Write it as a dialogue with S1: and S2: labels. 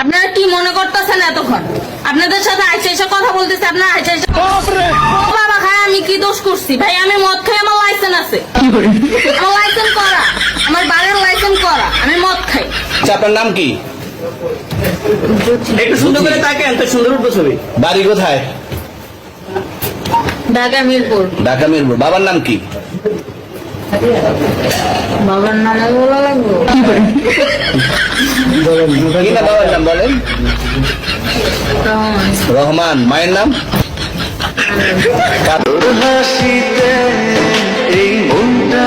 S1: আপনারা কি মনে করতেছেন এতক্ষণ? আপনাদের সাথে আইসা কথা বলতেছে, আপনারা আইসা বাবা খায়। আমি কি দোষ করছি ভাই? আমি মদ খাই, আমার লাইসেন্স আছে, আমার লাইসেন্স করা, আমার বাড়ির লাইসেন্স করা, আমি মদ খাই।
S2: আচ্ছা, আপনার নাম কি?
S3: একটু সুন্দর করে তাকেন, তো সুন্দর উঠবো ছবি।
S2: বাড়ি কোথায়?
S1: ঢাকা মিরপুর।
S2: ঢাকা মিরপুর। বাবার নাম কি?
S1: বাবার নামে বলা লাগবে?
S2: কি না বাবার নাম বলেন?
S1: রহমান।
S2: রহমান। মায়ের নাম?
S4: হাসিতে এই মনটা